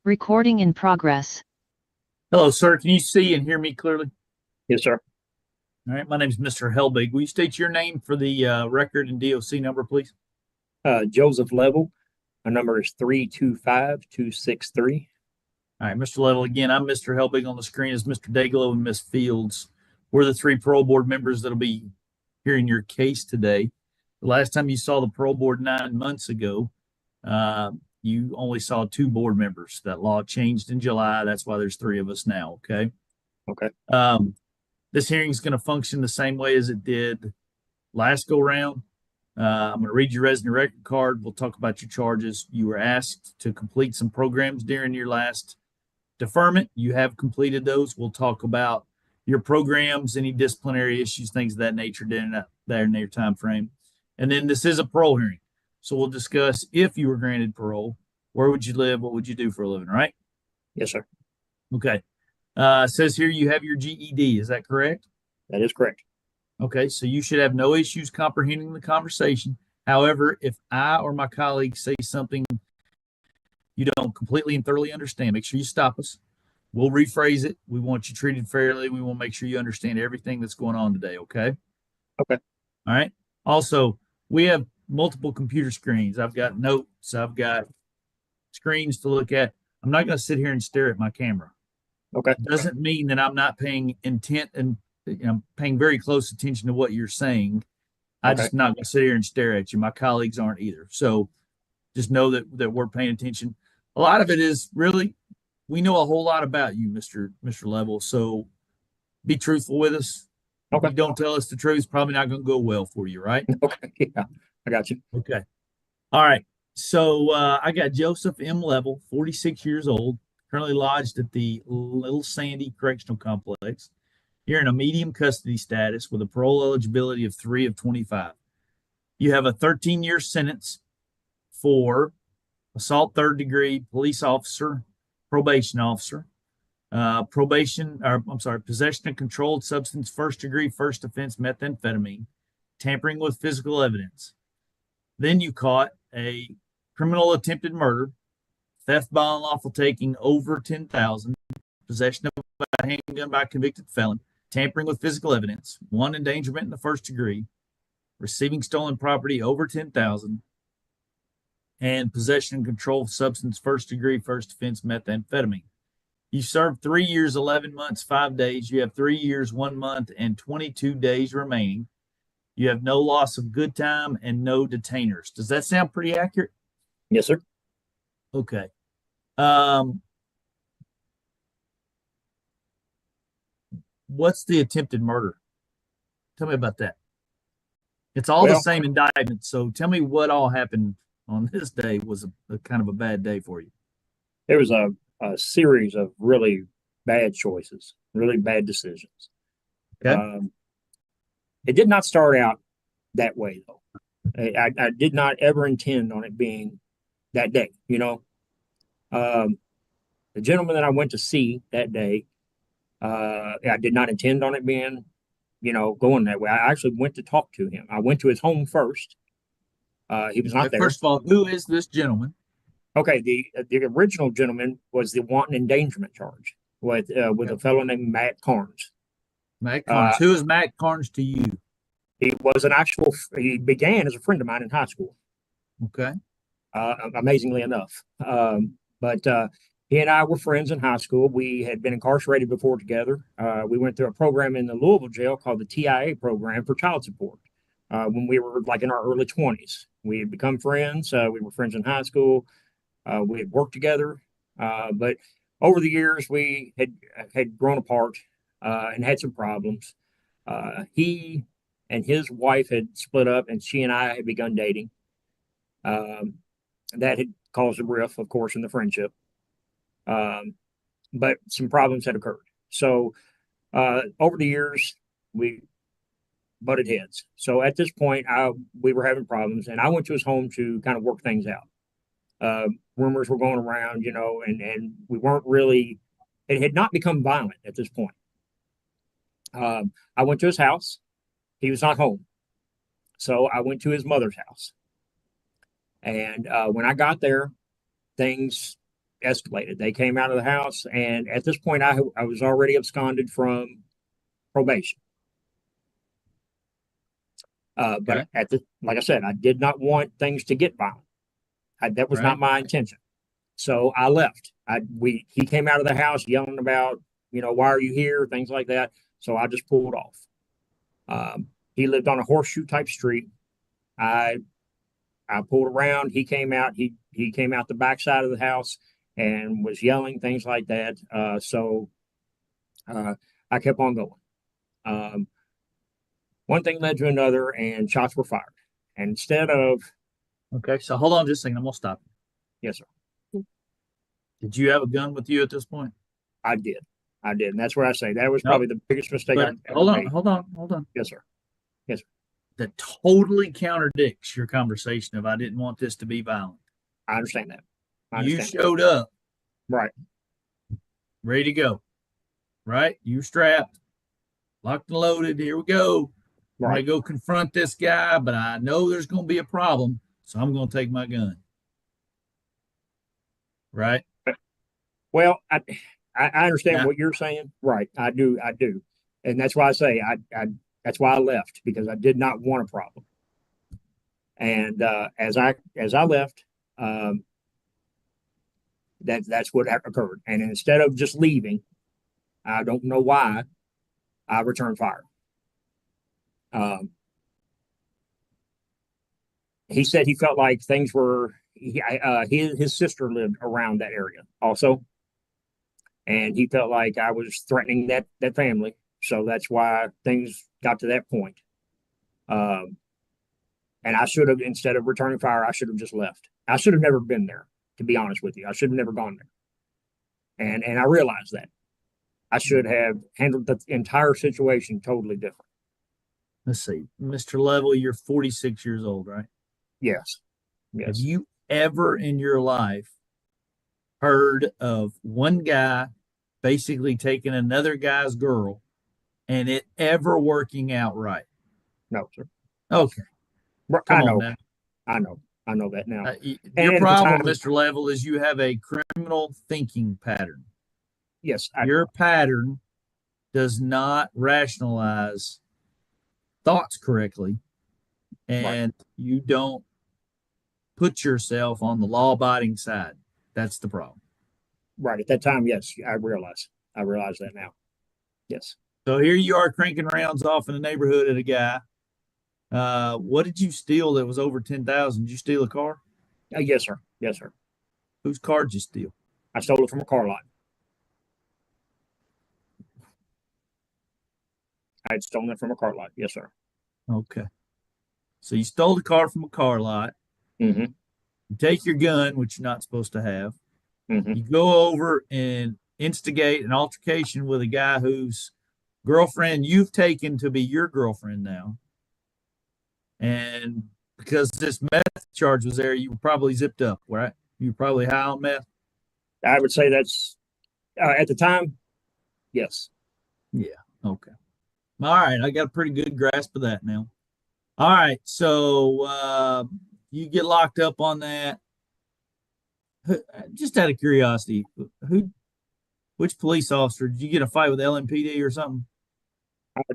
Recording in progress. Hello, sir. Can you see and hear me clearly? Yes, sir. All right. My name is Mr. Helbig. Will you state your name for the record and DOC number, please? Joseph Level. My number is 325263. All right, Mr. Level. Again, I'm Mr. Helbig. On the screen is Mr. Dayglow and Miss Fields. We're the three parole board members that'll be hearing your case today. The last time you saw the parole board 9 months ago, you only saw two board members. That law changed in July. That's why there's three of us now. Okay. Okay. This hearing is going to function the same way as it did last go round. I'm going to read your resident record card. We'll talk about your charges. You were asked to complete some programs during your last deferment. You have completed those. We'll talk about your programs, any disciplinary issues, things of that nature during that time frame. And then this is a parole hearing. So we'll discuss if you were granted parole, where would you live? What would you do for a living, right? Yes, sir. Okay. It says here you have your GED. Is that correct? That is correct. Okay, so you should have no issues comprehending the conversation. However, if I or my colleagues say something you don't completely and thoroughly understand, make sure you stop us. We'll rephrase it. We want you treated fairly. We want to make sure you understand everything that's going on today, okay? Okay. All right. Also, we have multiple computer screens. I've got notes. I've got screens to look at. I'm not going to sit here and stare at my camera. Okay. Doesn't mean that I'm not paying intent and paying very close attention to what you're saying. I'm just not going to sit here and stare at you. My colleagues aren't either. So just know that we're paying attention. A lot of it is really, we know a whole lot about you, Mr. Level. So be truthful with us. Okay. If you don't tell us the truth, it's probably not going to go well for you, right? Okay. Yeah, I got you. Okay. All right. So I got Joseph M. Level, 46 years old, currently lodged at the Little Sandy Correctional Complex. You're in a medium custody status with a parole eligibility of 3 of 25. You have a 13-year sentence for assault third degree, police officer, probation officer, possession of controlled substance first degree, first offense, methamphetamine, tampering with physical evidence. Then you caught a criminal attempted murder, theft by unlawful taking over $10,000, possession of a handgun by a convicted felon, tampering with physical evidence, one endangerment in the first degree, receiving stolen property over $10,000, and possession and control of substance first degree, first offense, methamphetamine. You served 3 years, 11 months, 5 days. You have 3 years, 1 month, and 22 days remaining. You have no loss of good time and no detainers. Does that sound pretty accurate? Yes, sir. Okay. What's the attempted murder? Tell me about that. It's all the same indictment. So tell me what all happened on this day was a kind of a bad day for you. There was a series of really bad choices, really bad decisions. Okay. It did not start out that way, though. I did not ever intend on it being that day, you know. The gentleman that I went to see that day, I did not intend on it being, going that way. I actually went to talk to him. I went to his home first. He was not there. First of all, who is this gentleman? Okay, the original gentleman was the wanton endangerment charge with a fellow named Matt Carnes. Matt Carnes. Who is Matt Carnes to you? He began as a friend of mine in high school. Okay. Amazingly enough. But he and I were friends in high school. We had been incarcerated before together. We went through a program in the Louisville jail called the TIA program for child support when we were like in our early 20s. We had become friends. We were friends in high school. We had worked together. But over the years, we had grown apart and had some problems. He and his wife had split up, and she and I had begun dating. That had caused a rift, of course, in the friendship. But some problems had occurred. So over the years, we butted heads. So at this point, we were having problems, and I went to his home to kind of work things out. Rumors were going around, and we weren't really, it had not become violent at this point. I went to his house. He was not home. So I went to his mother's house. And when I got there, things escalated. They came out of the house, and at this point, I was already absconded from probation. But like I said, I did not want things to get violent. That was not my intention. So I left. He came out of the house yelling about, why are you here? Things like that. So I just pulled off. He lived on a horseshoe type street. I pulled around. He came out. He came out the backside of the house and was yelling things like that. So I kept on going. One thing led to another, and shots were fired. And instead of Okay, so hold on just a second. I'm gonna stop you. Yes, sir. Did you have a gun with you at this point? I did, and that's what I say. That was probably the biggest mistake I've ever made. Hold on. Yes, sir. That totally contradicts your conversation of I didn't want this to be violent. I understand that. You showed up. Right. Ready to go. Right? You strapped, locked and loaded. Here we go. I'm going to go confront this guy, but I know there's going to be a problem, so I'm going to take my gun. Right? Well, I understand what you're saying. Right. I do. And that's why I say that's why I left, because I did not want a problem. And as I left, that's what occurred. And instead of just leaving, I don't know why, I returned fire. He said he felt like things were. His sister lived around that area also, and he felt like I was threatening that family. So that's why things got to that point. And I should have, instead of returning fire, I should have just left. I should have never been there, to be honest with you. I should have never gone there. And I realized that. I should have handled the entire situation totally different. Let's see. Mr. Level, you're 46 years old, right? Yes. Have you ever in your life heard of one guy basically taking another guy's girl and it ever working out right? No, sir. Okay. I know that now. Your problem, Mr. Level, is you have a criminal thinking pattern. Yes. Your pattern does not rationalize thoughts correctly, and you don't put yourself on the law-abiding side. That's the problem. Right. At that time, yes, I realize that now. Yes. So here you are cranking rounds off in the neighborhood at a guy. What did you steal that was over 10,000? Did you steal a car? Yes, sir. Yes, sir. Whose car did you steal? I stole it from a car lot. I had stolen it from a car lot. Yes, sir. Okay. So you stole the car from a car lot. Mm-hmm. You take your gun, which you're not supposed to have. Mm-hmm. You go over and instigate an altercation with a guy whose girlfriend you've taken to be your girlfriend now. And because this meth charge was there, you were probably zipped up, right? You were probably high on meth. I would say that's at the time. Yes. Yeah. Okay. All right. I got a pretty good grasp of that now. All right. So you get locked up on that. Just out of curiosity, which police officer did you get a fight with LMPD or something?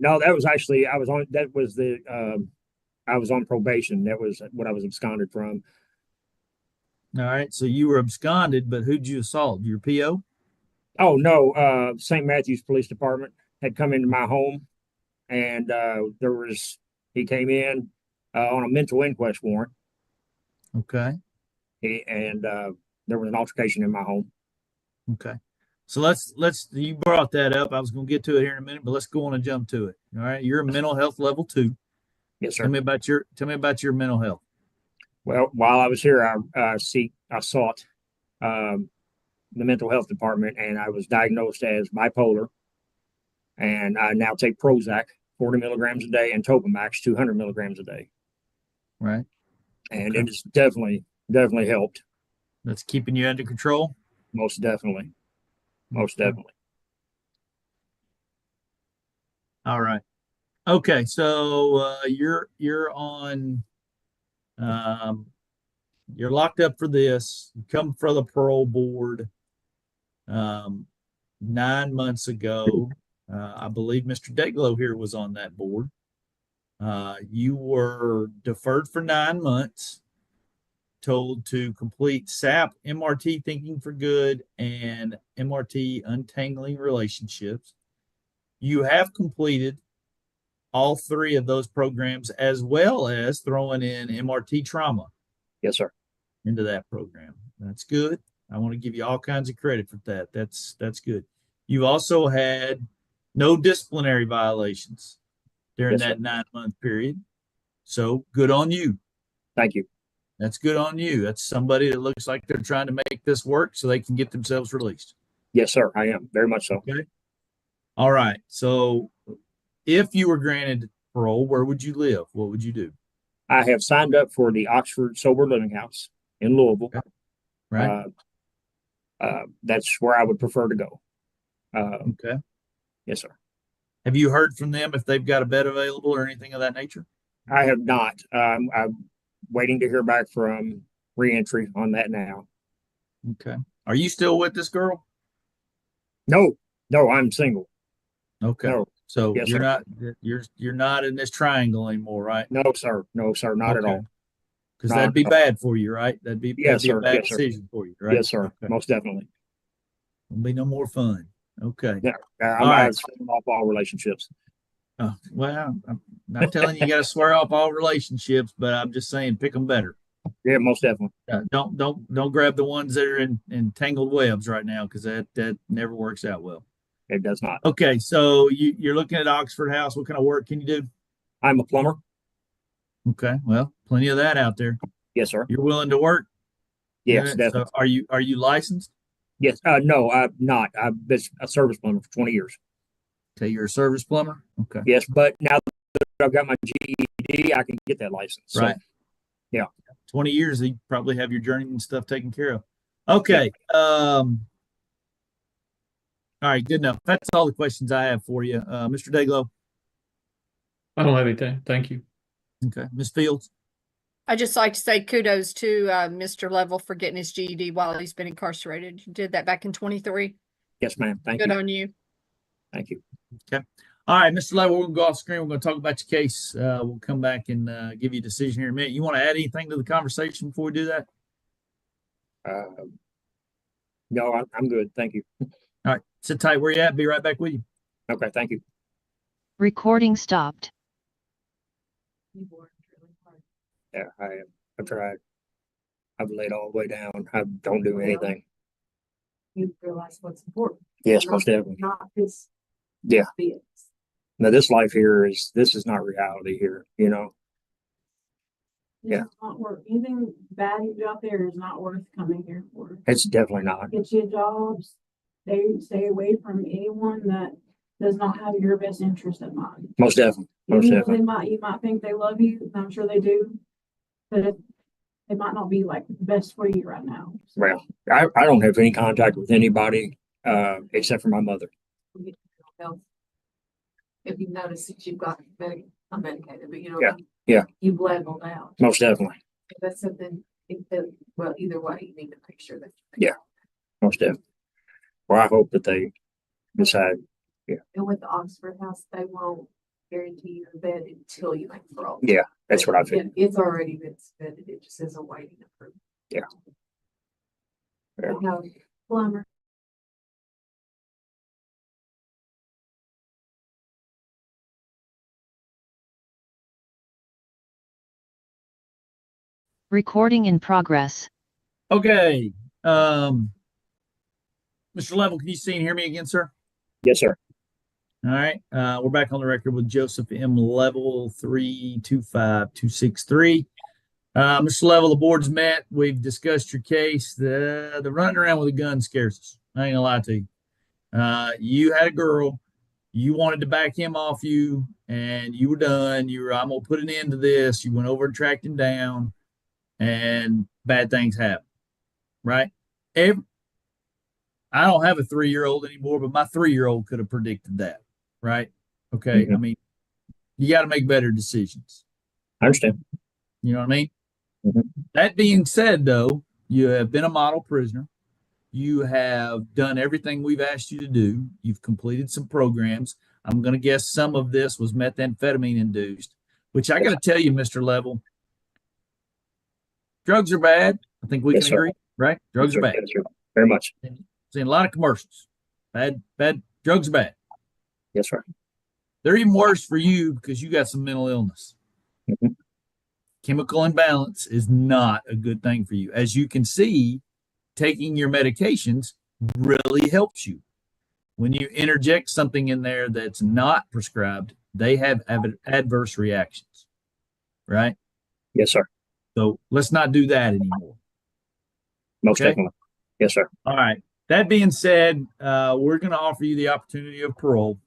No, that was actually I was on probation. That was what I was absconded from. All right. So you were absconded, but who'd you assault? Your PO? Oh no, St. Matthews Police Department had come into my home, and he came in on a mental inquest warrant. Okay. And there was an altercation in my home. Okay. So let's you brought that up. I was going to get to it here in a minute, but let's go on and jump to it. All right. You're a mental health level 2. Yes, sir. Tell me about your mental health. Well, while I was here, I sought the mental health department, and I was diagnosed as bipolar. And I now take Prozac 40 milligrams a day and Topamax 200 milligrams a day. Right. And it has definitely helped. That's keeping you under control? Most definitely. Most definitely. All right. Okay. So you're on you're locked up for this. You come for the parole board. 9 months ago, I believe Mr. Deglow here was on that board. You were deferred for 9 months, told to complete SAP, MRT Thinking for Good, and MRT Untangling Relationships. You have completed all 3 of those programs, as well as throwing in MRT Trauma. Yes, sir. Into that program. That's good. I want to give you all kinds of credit for that. That's good. You also had no disciplinary violations during Yes, that sir. 9-month period. So good on you. Thank you. That's good on you. That's somebody that looks like they're trying to make this work so they can get themselves released. Yes, sir. I am. Very much so. Okay. All right. So if you were granted parole, where would you live? What would you do? I have signed up for the Oxford Sober Living House in Louisville. Okay. Right. That's where I would prefer to go. Okay. Yes, sir. Have you heard from them if they've got a bed available or anything of that nature? I have not. I'm waiting to hear back from Reentry on that now. Okay. Are you still with this girl? No, I'm single. Okay. No. So Yes, you're sir. not you're not in this triangle anymore, right? No, sir. No, sir. Not at all. Because Not that'd be at all. bad for you, right? That'd be Yes, a sir. bad Yes, sir. decision for you, right? Yes, sir. Okay. Most definitely. Will be no more fun. Okay. Yeah. All right. I've sworn off all relationships. Well, I'm not telling you got to swear off all relationships, but I'm just saying pick them better. Yeah, most definitely. Don't grab the ones that are in tangled webs right now, because that never works out well. It does not. Okay, so you're looking at Oxford House. What kind of work can you do? I'm a plumber. Okay, well, plenty of that out there. Yes, sir. You're willing to work? Yes, Good. definitely. So are you licensed? Yes. No, I'm not. I've been a service plumber for 20 years. Okay, you're a service plumber? Okay. Yes, but now that I've got my GED, I can get that license. Right. So, yeah. 20 years, you probably have your journeyman stuff taken care of. Okay. Yeah. All right, good enough. That's all the questions I have for you. Mr. Deglow. I don't have anything. Thank you. Okay. Ms. Fields. I just like to say kudos to Mr. Level for getting his GED while he's been incarcerated. You did that back in 23. Yes, ma'am. Thank you. Good on you. Thank you. Okay. All right, Mr. Level, we're going to go off screen. We're going to talk about your case. We'll come back and give you a decision here in a minute. You want to add anything to the conversation before we do that? No, I'm good. Thank you. All right. Sit tight where you at. Be right back with you. Okay. Thank you. Recording stopped. Yeah, I've tried. I've laid all the way down. I don't do anything. You realize what's important. Yes, most definitely. Not this. Yeah. This. Now this life here this is not reality here, you know. Yeah. It's not worth anything bad out there is not worth coming here for. It's definitely not. Get you jobs. Stay away from anyone that does not have your best interest in mind. Most definitely. Most Even though definitely. you might think they love you, and I'm sure they do, but it might not be like best for you right now. So, Well, I don't have any contact with anybody except for my mother. If you notice that you've got unmedicated, but you know, Yeah. you've leveled out. Most definitely. If that's something, well, either way, you need to make sure that. Yeah. Most definitely. Well, I hope that they decide. And with the Oxford House, they won't guarantee you a bed until you make parole. Yeah, that's what I feel. It's already been vetted. It just is a waiting approval. Yeah. Yeah. How plumber. Recording in progress. Okay. Mr. Level, can you see and hear me again, sir? Yes, sir. All right. We're back on the record with Joseph M. Level 325-263. Mr. Level, the board's met. We've discussed your case. The running around with a gun scares us. I ain't gonna lie to you. You had a girl. You wanted to back him off you, and you were done. I'm gonna put an end to this. You went over and tracked him down, and bad things happen. Right? I don't have a 3-year-old anymore, but my 3-year-old could have predicted that. Right? Okay. Mhm. I mean, you got to make better decisions. I understand. You know what I mean? Mhm. That being said, though, you have been a model prisoner. You have done everything we've asked you to do. You've completed some programs. I'm going to guess some of this was methamphetamine induced, which I got to tell you, Mr. Level, drugs are bad. I think we Yes, can sir. agree, right? Drugs are bad. Yes, sir. Very much. Seen a lot of commercials. Bad, drugs are bad. Yes, sir. They're even worse for you because you got some mental illness. Mhm. Chemical imbalance is not a good thing for you. As you can see, taking your medications really helps you. When you interject something in there that's not prescribed, they have adverse reactions, right? Yes, sir. So let's not do that anymore. Most Okay? definitely. Yes, sir. All right. That being said, we're going to offer you the opportunity of parole.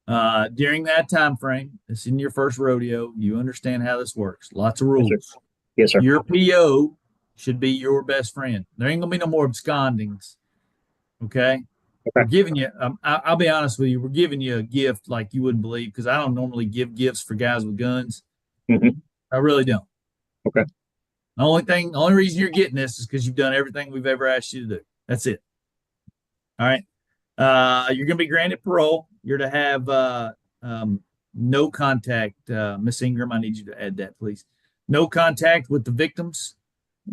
During that time frame, it's in your first rodeo. You understand how this works. Lots of rules. Yes, sir. Your PO should be your best friend. There ain't gonna be no more abscondings. Okay. We're giving you. I'll be honest with you. We're giving you a gift like you wouldn't believe because I don't normally give gifts for guys with guns. Mhm. I really don't. Okay. The only reason you're getting this is because you've done everything we've ever asked you to do. That's it. All right. You're going to be granted parole. You're to have no contact. Miss Ingram, I need you to add that, please. No contact with the victims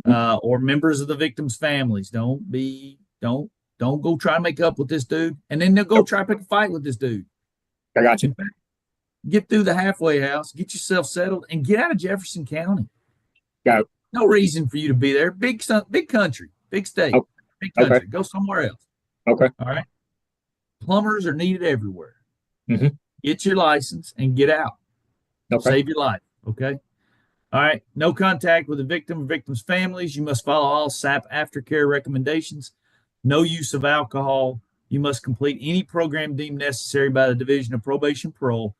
or members of the victims' families. Don't go try to make up with this dude, and then they'll go try to pick a fight with this dude. I got you. Get through the halfway house, get yourself settled, and get out of Jefferson County. Got it. No reason for you to be there. Big country, big state, big country. Okay. Go somewhere else. Okay. All right. Plumbers are needed everywhere. Mhm. Get your license and get out. Okay. Save your life. Okay. All right. No contact with the victim or victim's families. You must follow all SAP aftercare recommendations. No use of alcohol. You must complete any program deemed necessary by the Division of Probation Parole,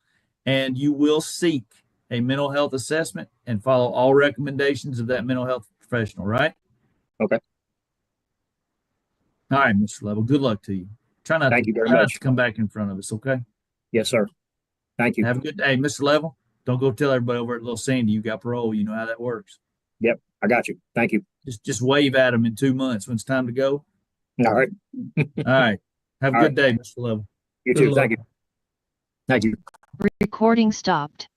and you will seek a mental health assessment and follow all recommendations of that mental health professional, right? Okay. All right, Mr. Level. Good luck to you. Try not Thank you very not much. to come back in front of us, okay? Yes, sir. Thank you. Have a good day, Mr. Level. Don't go tell everybody over at Little Sandy you got parole. You know how that works. Yep. I got you. Thank you. Just wave at them in 2 months when it's time to go. All right. All right. Have a All good day, Mr. Level. You Good too. Thank you. luck. Thank you. Recording stopped.